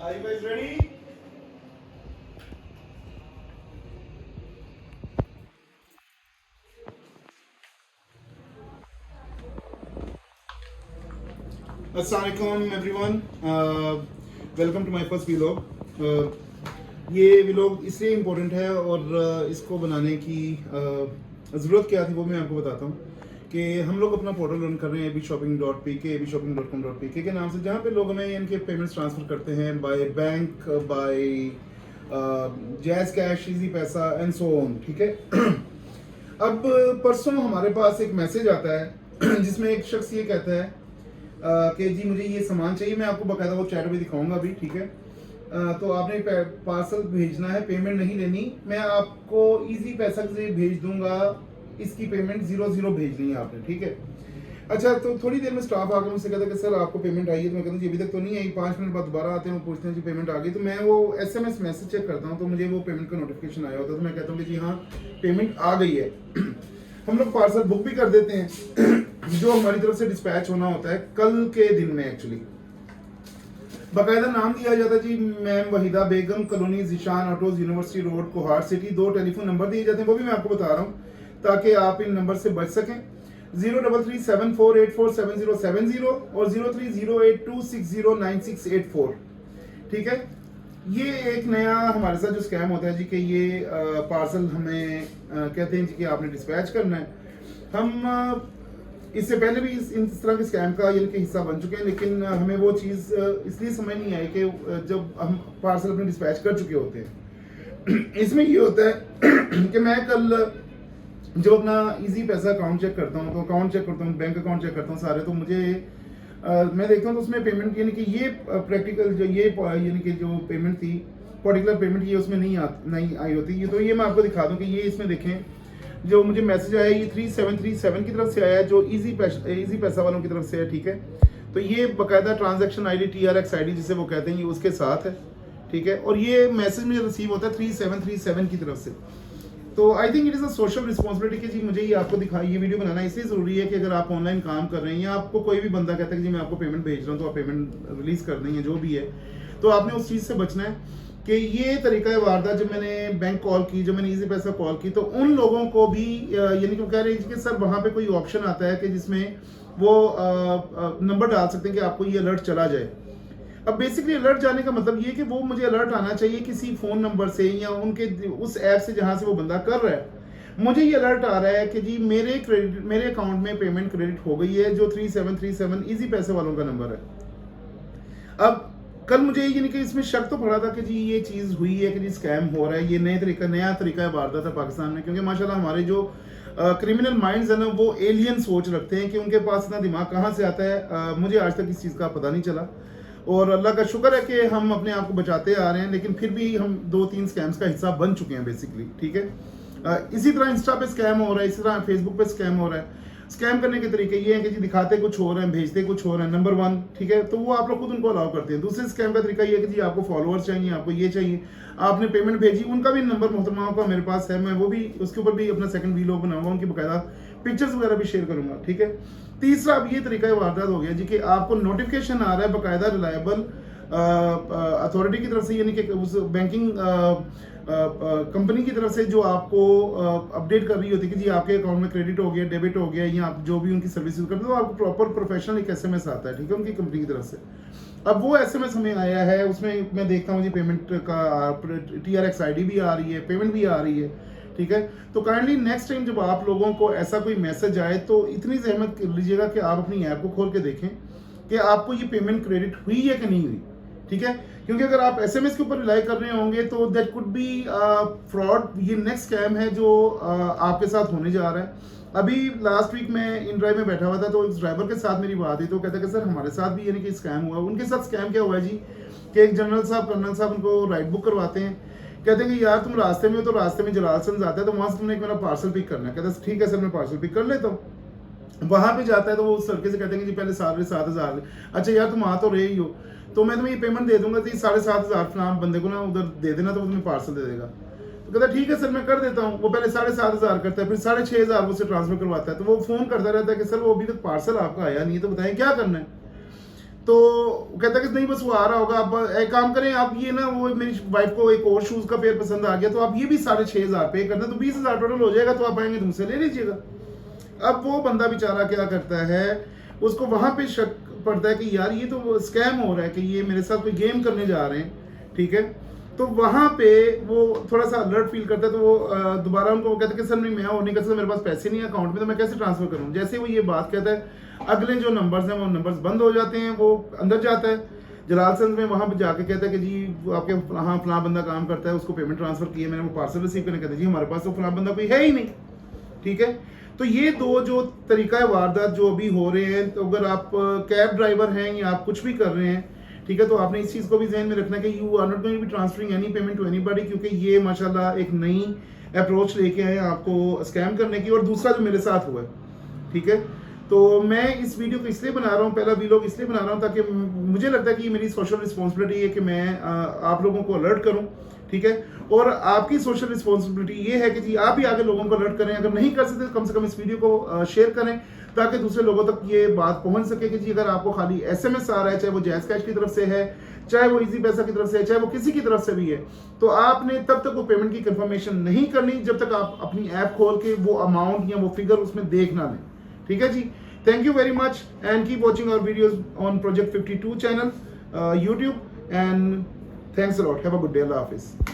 Are you guys ready? अस्सलामुअलैकुम everyone, welcome to my first vlog. ये vlog इसलिए important है और इसको बनाने की ज़रूरत क्या थी वो मैं आपको बताता हूँ कि हम लोग अपना पोर्टल रन कर रहे हैं abshopping.pk abshopping.com.pk के नाम से, जहाँ पे लोग हमें इनके पेमेंट्स ट्रांसफ़र करते हैं by bank, by Jazz Cash, Easypaisa and so on. ठीक है। अब परसों हमारे पास एक मैसेज आता है जिसमें एक शख्स ये कहता है कि जी मुझे ये सामान चाहिए। मैं आपको बकायदा वो चैट में दिखाऊंगा अभी। ठीक है। तो आपने पार्सल भेजना है, पेमेंट नहीं लेनी, मैं आपको इजी पैसा से भेज दूंगा, इसकी पेमेंट 0 भेजनी है आपने। ठीक है। अच्छा, तो थोड़ी देर में स्टाफ आकर मुझसे कहता है कि सर आपको पेमेंट आई है। तो मैं कहता हूँ जी अभी तक तो नहीं आई। 5 मिनट बाद दोबारा आते हैं, वो पूछते हैं जी पेमेंट आ गई। तो मैं वो SMS मैसेज चेक करता हूँ तो मुझे वो पेमेंट का नोटिफिकेशन आया होता है। तो मैं कहता हूँ कि जी हाँ पेमेंट आ गई है। हम लोग पार्सल बुक भी कर देते हैं जो हमारी तरफ से डिस्पैच होना होता है कल के दिन में। एक्चुअली बाकायदा नाम दिया जाता है जी ma'am Waheeda Begum, colony Zeeshan autos, university road, Kohat city. 2 telephone number दिए जाते हैं, वो भी मैं आपको बता रहा हूँ ताकि आप इन नंबर से बच सकें। 0337484770 और 030826099684। ठीक है। ये एक नया हमारे साथ जो स्कैम होता है जी कि ये पार्सल हमें कहते हैं जी कि आपने डिस्पैच करना है। हम इससे पहले भी इस तरह के स्कैम का यानी कि हिस्सा बन चुके हैं, लेकिन हमें वो चीज़ इसलिए समझ नहीं आई कि जब हम पार्सल अपने डिस्पैच कर चुके होते हैं। इसमें ये होता है कि मैं कल जब अपना इजी पैसा अकाउंट चेक करता हूँ, तो अकाउंट चेक करता हूँ, बैंक अकाउंट चेक करता हूँ सारे, तो मुझे मैं देखता हूँ तो उसमें पेमेंट यानी कि ये प्रैक्टिकल जो ये यानी कि जो पेमेंट थी, पर्टिकुलर पेमेंट ये उसमें नहीं आई होती। ये तो ये मैं आपको दिखा दूँ कि ये इसमें देखें जो मुझे मैसेज आया ये 3737 की तरफ से आया है, जो इजी पैसा वालों की तरफ से है। ठीक है। तो ये बाकायदा ट्रांजैक्शन ID TRX ID जिसे वो कहते हैं ये उसके साथ है। ठीक है। और ये मैसेज मुझे रिसीव होता है 3737 की तरफ से। तो I think it is a social responsibility कि जी मुझे ये आपको दिखा, ये वीडियो बनाना इसलिए ज़रूरी है कि अगर आप ऑनलाइन काम कर रहे हैं या आपको कोई भी बंदा कहता है कि जी मैं आपको पेमेंट भेज रहा हूँ तो आप पेमेंट रिलीज़ कर देंगे जो भी है, तो आपने उस चीज़ से बचना है कि ये तरीका वारदात जब मैंने बैंक कॉल की, जब मैंने इजी पैसा कॉल की, तो उन लोगों को भी यानी कि कह रहे हैं कि सर वहाँ पे कोई ऑप्शन आता है कि जिसमें वो नंबर डाल सकते हैं कि आपको ये अलर्ट चला जाए। अब बेसिकली अलर्ट जाने का मतलब ये कि वो मुझे अलर्ट आना चाहिए किसी फ़ोन नंबर से या उनके उस ऐप से जहाँ से वो बंदा कर रहा है। मुझे ये अलर्ट आ रहा है कि जी मेरे अकाउंट में पेमेंट क्रेडिट हो गई है, जो 3737 इजी पैसे वालों का नंबर है। अब कल मुझे ये नहीं कि इसमें शक तो पड़ा था कि जी ये चीज़ हुई है कि जी स्कैम हो रहा है, ये नया तरीका वारदात है पाकिस्तान में, क्योंकि माशाल्लाह हमारे जो क्रिमिनल माइंड्स है ना वो एलियन सोच रखते हैं कि उनके पास इतना दिमाग कहाँ से आता है। मुझे आज तक इस चीज़ का पता नहीं चला और अल्लाह का शुक्र है कि हम अपने आप को बचाते आ रहे हैं, लेकिन फिर भी हम 2-3 स्कैम्स का हिस्सा बन चुके हैं बेसिकली। ठीक है। इसी तरह इंस्टा पे स्कैम हो रहा है, इसी तरह फेसबुक पे स्कैम हो रहा है। स्कैम करने के तरीके ये हैं कि जी दिखाते कुछ हो रहे हैं, भेजते कुछ हो रहे हैं, नंबर 1। ठीक है। तो वो आप लोग खुद उनको अलाउ करते हैं। दूसरे स्कैम का तरीका ये है कि जी आपको फॉलोअर्स चाहिए, आपको ये चाहिए, आपने पेमेंट भेजी, उनका भी नंबर मोहतरमाओं का मेरे पास है, मैं वो भी उसके ऊपर भी अपना सेकंड वीलॉग बनाऊंगा, उनकी बाकायदा पिक्चर्स वगैरह भी शेयर करूंगा। ठीक है। तीसरा अब ये तरीका वारदात हो गया जी कि आपको नोटिफिकेशन आ रहा है बाकायदा रिलायबल अथॉरिटी की तरफ से, यानी कि उस बैंकिंग कंपनी की तरफ से जो आपको अपडेट कर रही होती है कि जी आपके अकाउंट में क्रेडिट हो गया, डेबिट हो गया, या आप जो भी उनकी सर्विसेज करते हो तो आपको प्रॉपर प्रोफेशनल एक SMS आता है। ठीक है। उनकी कंपनी की तरफ से अब वो SMS हमें आया है, उसमें मैं देखता हूँ जी पेमेंट का TRX ID भी आ रही है, पेमेंट भी आ रही है। ठीक है। तो काइंडली नेक्स्ट टाइम जब आप लोगों को ऐसा कोई मैसेज आए तो इतनी जहमत लीजिएगा कि आप अपनी ऐप को खोल के देखें कि आपको ये पेमेंट क्रेडिट हुई है कि नहीं हुई। ठीक है। क्योंकि अगर आप SMS के ऊपर रिलाई कर रहे होंगे तो दैट कुड बी फ्रॉड। ये नेक्स्ट स्कैम है जो आपके साथ होने जा रहा है। अभी लास्ट वीक मैं इन ड्राइव में बैठा हुआ था तो इस ड्राइवर के साथ मेरी बात हुई तो कहता है कि सर हमारे साथ भी यानी कि स्कैम हुआ। उनके साथ स्कैम क्या हुआ है जी कि एक कर्नल साहब उनको राइड बुक करवाते हैं, कहते हैं कि यार तुम रास्ते में हो तो रास्ते में जलालसंज आता है तो वहाँ से तुमने एक मेरा पार्सल पिक करना है। कहता है ठीक है सर मैं पार्सल पिक कर लेता हूँ। वहाँ पे जाता है तो वो उस लड़के से कहते हैं कि जी पहले 7,500। अच्छा यार तुम आ तो रहे ही हो तो मैं तुम्हें ये पेमेंट दे दूंगा, तो 7,500 फलाम बंदे को ना उधर दे देना तो वो तुम्हें पार्सल दे देगा। तो कहता ठीक है सर मैं कर देता हूँ। वो पहले 7,500 करता है, फिर 6,500 उससे ट्रांसफर करवाता है। तो वो फोन करता रहता है कि सर वो अभी तक पार्सल आपका आया नहीं है तो बताएं क्या करना है। तो कहता है कि नहीं बस वो आ रहा होगा, आप एक काम करें, आप ये ना वो मेरी वाइफ को एक और शूज़ का पेयर पसंद आ गया तो आप ये भी 6,500 पे करना, तो 20,000 टोटल हो जाएगा, तो आप आएंगे तो मुझसे ले लीजिएगा। अब वो बंदा बेचारा क्या करता है, उसको वहाँ पे शक पड़ता है कि यार ये तो स्कैम हो रहा है, कि ये मेरे साथ कोई गेम करने जा रहे हैं, ठीक है। तो वहाँ पे वो थोड़ा सा अलर्ट फील करता है, तो वो दोबारा उनको कहता है कि सर नहीं, मैं और नहीं कर सकता, मेरे पास पैसे नहीं है अकाउंट में, तो मैं कैसे ट्रांसफ़र करूँ। जैसे वो ये बात कहता है, अगले जो नंबर्स हैं वो नंबर्स बंद हो जाते हैं, वो अंदर जाता है जलालगंज में, वहाँ पे जाके कहता है कि जी आपके हाँ फलां बंदा काम करता है, उसको पेमेंट ट्रांसफ़र की है मैंने, वो पार्सल रिसीव करने, कहते हैं जी हमारे पास तो फलां बंदा कोई है ही नहीं, ठीक है। तो ये दो जो तरीका है वारदात जो अभी हो रहे हैं, तो अगर आप कैब ड्राइवर हैं या आप कुछ भी कर रहे हैं, ठीक है, तो आपने इस चीज़ को भी ध्यान में रखना है कि you are not going to be transferring any payment to anybody, क्योंकि ये माशाल्लाह एक नई अप्रोच लेके आए हैं आपको स्कैम करने की। और दूसरा जो मेरे साथ हुआ है, ठीक है, तो मैं इस वीडियो को इसलिए बना रहा हूँ, पहला वीलॉग इसलिए बना रहा हूँ ताकि मुझे लगता है कि ये मेरी सोशल रिस्पॉन्सिबिलिटी है कि मैं आप लोगों को अलर्ट करूँ, ठीक है। और आपकी सोशल रिस्पॉन्सिबिलिटी ये है कि जी आप भी आगे लोगों को अलर्ट करें, अगर नहीं कर सकते तो कम से कम इस वीडियो को शेयर करें, ताकि दूसरे लोगों तक ये बात पहुंच सके कि जी अगर आपको खाली SMS आ रहा है, चाहे वो जैज़ कैश की तरफ से है, चाहे वो इजी पैसा की तरफ से है, चाहे वो किसी की तरफ से भी है, तो आपने तब तक वो पेमेंट की कंफर्मेशन नहीं करनी जब तक आप अपनी ऐप खोल के वो अमाउंट या वो फिगर उसमें देख ना लें, ठीक है जी। Thank you very much and keep watching our videos on Project 52 channel, YouTube, and thanks a lot. Have a good day. Allah Hafiz.